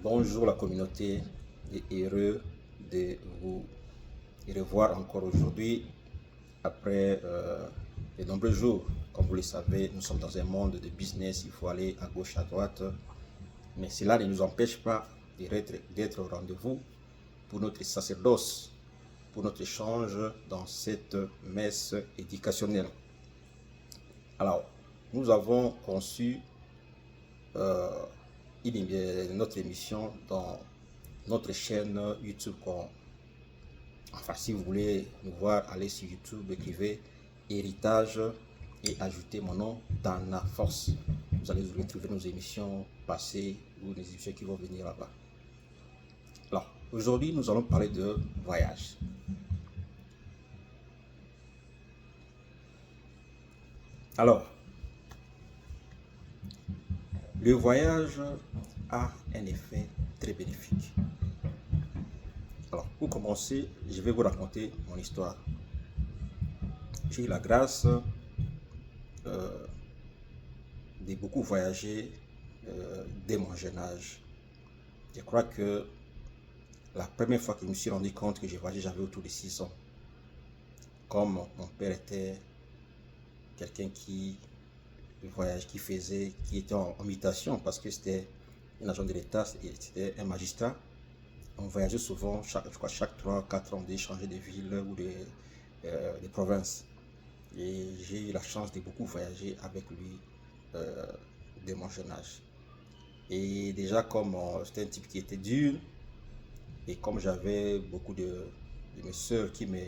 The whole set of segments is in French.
Bonjour la communauté et heureux de vous revoir encore aujourd'hui après de nombreux jours. Comme vous le savez, nous sommes dans un monde de business, il faut aller à gauche, à droite, mais cela ne nous empêche pas d'être au rendez-vous pour notre sacerdoce, pour notre échange dans cette messe éducationnelle. Alors, nous avons conçu notre émission dans notre chaîne YouTube. Enfin, si vous voulez nous voir, allez sur YouTube, écrivez Héritage et ajoutez mon nom dans la force. Vous allez retrouver nos émissions passées ou les émissions qui vont venir là-bas. Alors, aujourd'hui, nous allons parler de voyage. Alors, le voyage a un effet très bénéfique. Alors, pour commencer, je vais vous raconter mon histoire. J'ai eu la grâce de beaucoup voyager dès mon jeune âge. Je crois que la première fois que je me suis rendu compte que j'ai voyagé, j'avais autour de 6 ans. Comme mon père était quelqu'un qui voyage, qui était en mutation parce que c'était un agent de l'État, c'était un magistrat. On voyageait souvent, chaque 3-4 ans, on devait changer de ville ou de province. Et j'ai eu la chance de beaucoup voyager avec lui de mon jeune âge. Et déjà, comme c'était un type qui était dur, et comme j'avais beaucoup de mes soeurs qui me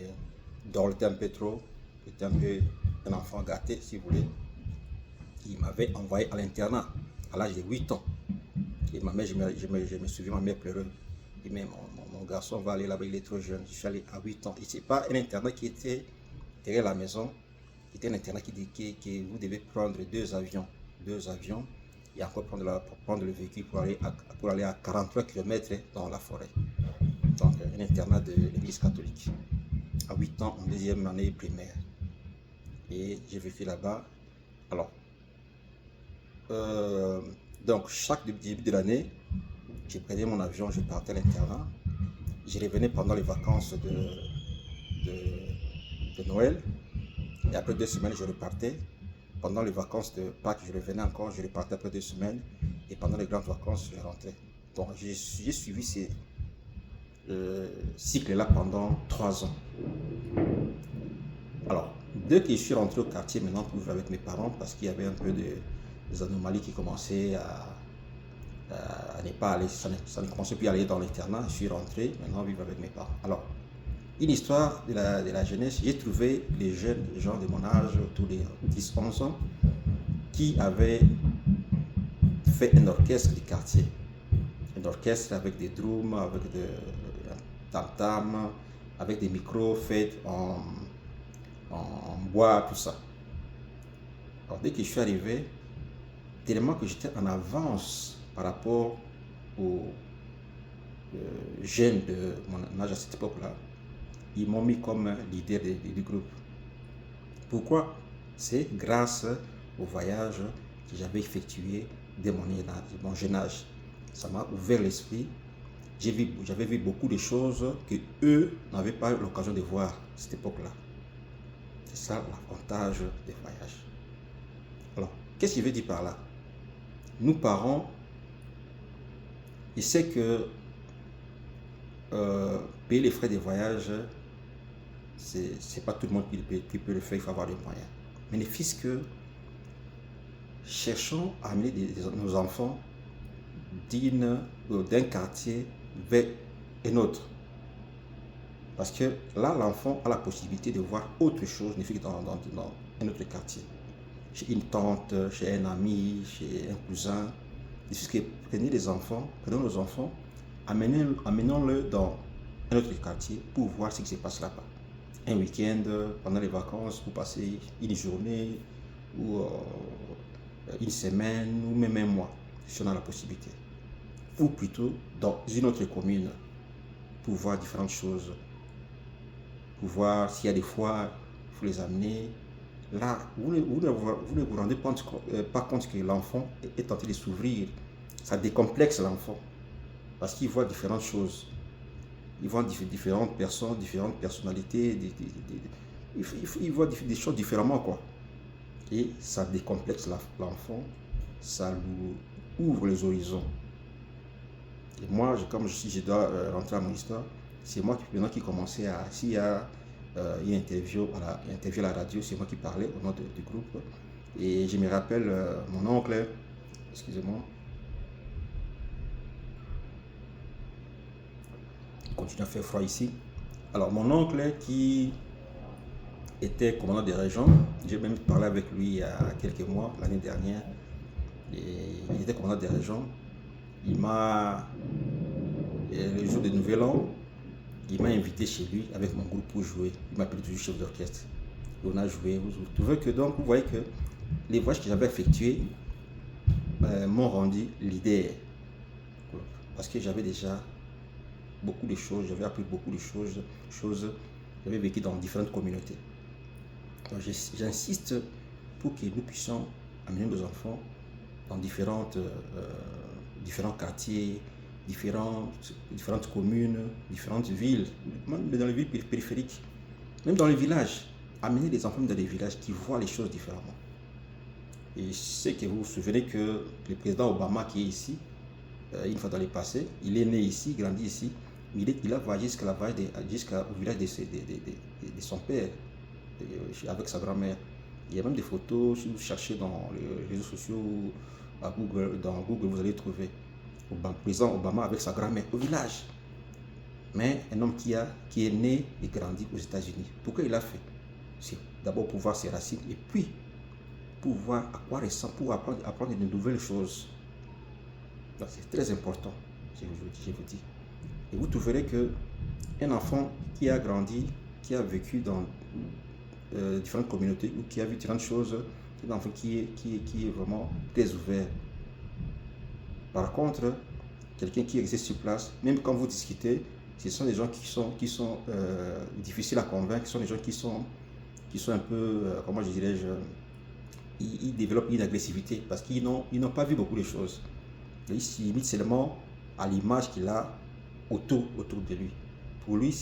dorlotaient un peu trop, j'étais un peu un enfant gâté, si vous voulez, il m'avait envoyé à l'internat à l'âge de 8 ans. Et ma mère, je me souviens, ma mère pleurait. Et même mon garçon va aller là-bas, il est trop jeune. Je suis allé à 8 ans. Et ce n'est pas un internat qui était derrière la maison. C'était un internat qui dit que vous devez prendre deux avions et encore prendre le véhicule pour aller à 43 km dans la forêt. Donc, un internat de l'église catholique. À 8 ans, en deuxième année primaire. Et j'ai vécu là-bas. Alors, donc, chaque début de l'année, je prenais mon avion, je partais à l'internat. Je revenais pendant les vacances de Noël. Et après 2 semaines, je repartais. Pendant les vacances de Pâques, je revenais encore, je repartais après 2 semaines. Et pendant les grandes vacances, je rentrais. Donc, j'ai suivi ces cycles-là pendant 3 ans. Alors, dès que je suis rentré au quartier, maintenant pour vivre avec mes parents, parce qu'il y avait un peu des anomalies qui commençaient à ne pas aller, ça ne commençait plus à aller dans l'internat, je suis rentré, maintenant vivre avec mes parents. Alors, une histoire de la jeunesse, j'ai trouvé les jeunes gens de mon âge, autour des 10-11 ans, qui avaient fait un orchestre du quartier. Un orchestre avec des drums, avec des tam-tams, avec des micros faits en bois, tout ça. Alors, dès que je suis arrivé, tellement que j'étais en avance par rapport aux jeunes de mon âge à cette époque-là, ils m'ont mis comme leader du groupe. Pourquoi? C'est grâce au voyage que j'avais effectué dès mon jeune âge. Ça m'a ouvert l'esprit. J'avais vu beaucoup de choses que eux n'avaient pas eu l'occasion de voir à cette époque-là. C'est ça l'avantage des voyages. Alors, qu'est-ce que je veux dire par là? Nous, parents, je sais que payer les frais de voyage, c'est pas tout le monde qui peut le faire, il faut avoir les moyens. Mais les fils que cherchons à amener nos enfants d'un quartier vers un autre. Parce que là, l'enfant a la possibilité de voir autre chose dans un autre quartier. Chez une tante, chez un ami, chez un cousin. Prenons nos enfants, amenons-le dans un autre quartier pour voir ce qui se passe là-bas. Un week-end, pendant les vacances, pour passer une journée ou une semaine ou même un mois, si on a la possibilité. Ou plutôt dans une autre commune pour voir différentes choses. Pour voir s'il y a des foires, il faut les amener. Là, vous ne vous rendez pas compte que l'enfant est tenté de s'ouvrir. Ça décomplexe l'enfant. Parce qu'ils voient différentes choses. Ils voient différentes personnes, différentes personnalités. Ils voient des choses différemment, quoi. Et ça décomplexe l'enfant, ça lui ouvre les horizons. Et moi, comme si je dois rentrer à mon histoire, c'est moi qui commençais à, s'il y a une interview à la radio, c'est moi qui parlais au nom du groupe. Et je me rappelle mon oncle, excusez-moi, il continue à faire froid ici. Alors mon oncle qui était commandant des régions, j'ai même parlé avec lui il y a quelques mois, l'année dernière, et il était commandant des régions. Il m'a, le jour de Nouvel An, il m'a invité chez lui avec mon groupe pour jouer. Il m'appelait toujours chef d'orchestre. Et on a joué. Vous trouvez que donc, vous voyez que les voyages que j'avais effectués m'ont rendu leader. Parce que j'avais déjà beaucoup de choses, j'avais appris beaucoup de choses, j'avais vécu dans différentes communautés. Donc j'insiste pour que nous puissions amener nos enfants dans différents quartiers, différentes communes, différentes villes, même dans les villes périphériques, même dans les villages. Amener les enfants dans les villages qui voient les choses différemment. Et je sais que vous vous souvenez que le président Obama qui est ici, une fois dans le passé, il est né ici, grandi ici, mais il a voyagé jusqu'au village de son père, avec sa grand-mère. Il y a même des photos, si vous cherchez dans les réseaux sociaux, dans Google, vous allez trouver le président Obama avec sa grand-mère au village. Mais un homme qui est né et grandi aux États-Unis. Pourquoi il a fait? C'est d'abord pour voir ses racines et puis pour voir à quoi ressemble, pour apprendre de nouvelles choses. C'est très important, je vous dis. Et vous trouverez que un enfant qui a grandi, qui a vécu dans différentes communautés ou qui a vu différentes choses, c'est un enfant qui est vraiment très ouvert. Par contre, quelqu'un qui existe sur place, même quand vous discutez, ce sont des gens qui sont difficiles à convaincre, ce sont des gens qui sont un peu, comment je dirais-je, ils développent une agressivité parce qu'ils n'ont pas vu beaucoup de choses. Ils se limitent seulement à l'image qu'il a autour de lui. Pour lui,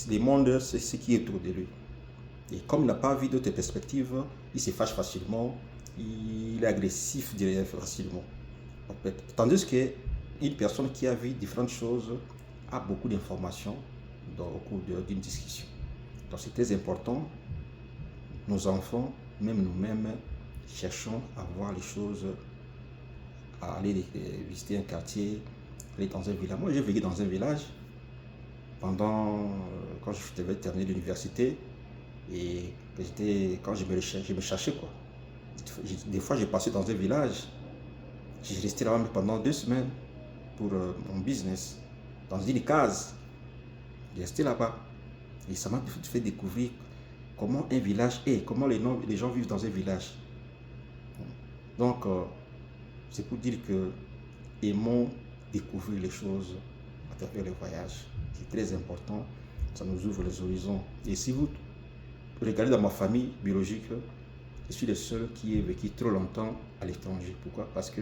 le monde, c'est ce qui est autour de lui. Et comme il n'a pas vu d'autres perspectives, il se fâche facilement, il est agressif facilement. Tandis qu'une personne qui a vu différentes choses a beaucoup d'informations au cours d'une discussion. Donc c'est très important. Nos enfants, même nous-mêmes, cherchons à voir les choses, à aller visiter un quartier, aller dans un village. Moi, j'ai vécu dans un village quand je devais terminer l'université et quand je me cherchais quoi. Des fois, j'ai passé dans un village, j'ai resté là-bas pendant 2 semaines pour mon business, dans une case. J'ai resté là-bas et ça m'a fait découvrir comment un village est, comment les gens vivent dans un village. Donc, c'est pour dire que aimons découvrir les choses à travers le voyage. C'est très important, ça nous ouvre les horizons. Et si vous regardez dans ma famille biologique, je suis le seul qui ait vécu trop longtemps à l'étranger. Pourquoi? Parce que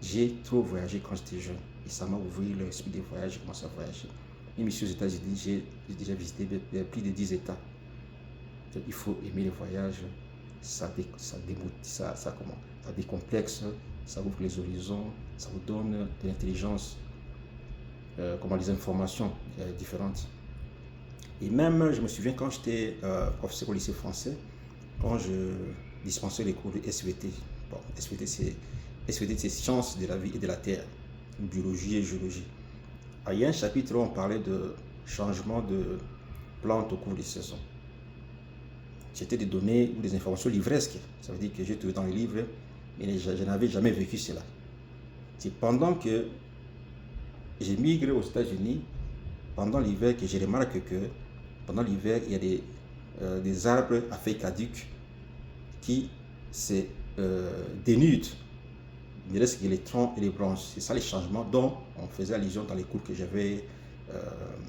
j'ai trop voyagé quand j'étais jeune. Et ça m'a ouvert l'esprit des voyages, j'ai commencé à voyager. Même ici aux États-Unis, j'ai déjà visité plus de 10 États. Donc, il faut aimer les voyages, ça décomplexe, ça ouvre les horizons, ça vous donne de l'intelligence, des informations différentes. Et même, je me souviens quand j'étais professeur au lycée français, quand je dispensais les cours de SVT. Bon, SVT, c'est sciences de la vie et de la terre, biologie et géologie. Il y a un chapitre où on parlait de changement de plantes au cours des saisons. C'était des données ou des informations livresques. Ça veut dire que j'ai trouvé dans les livres, mais je n'avais jamais vécu cela. C'est pendant que j'ai migré aux États-Unis, pendant l'hiver, que j'ai remarqué que pendant l'hiver, il y a des arbres à feuilles caduques qui se dénudent. Il ne reste que les troncs et les branches. C'est ça les changements dont on faisait allusion dans les cours que j'avais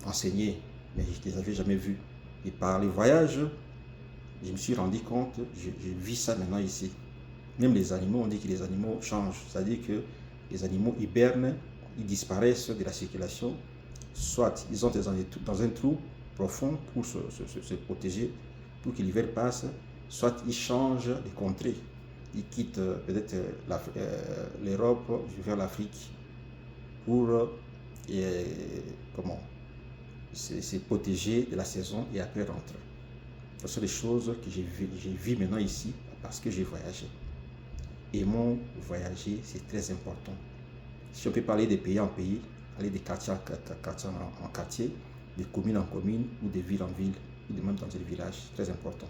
enseignés, mais je ne les avais jamais vus. Et par les voyages, je me suis rendu compte, je vis ça maintenant ici. Même les animaux, on dit que les animaux changent. C'est-à-dire que les animaux hibernent ils disparaissent de la circulation, soit ils sont dans un trou profond pour se protéger, pour que l'hiver passe, soit ils changent de contrée. Ils quittent peut-être l'Europe vers l'Afrique pour comment se protéger de la saison et après rentrer. Ce sont des choses que j'ai vues maintenant ici parce que j'ai voyagé. Aimons voyager, c'est très important. Si on peut parler de pays en pays, aller de quartier en quartier, de commune en commune ou de ville en ville, ou de même dans des villages, très important.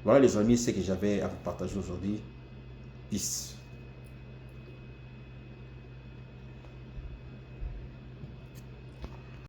Voilà les amis, ce que j'avais à vous partager aujourd'hui. Peace.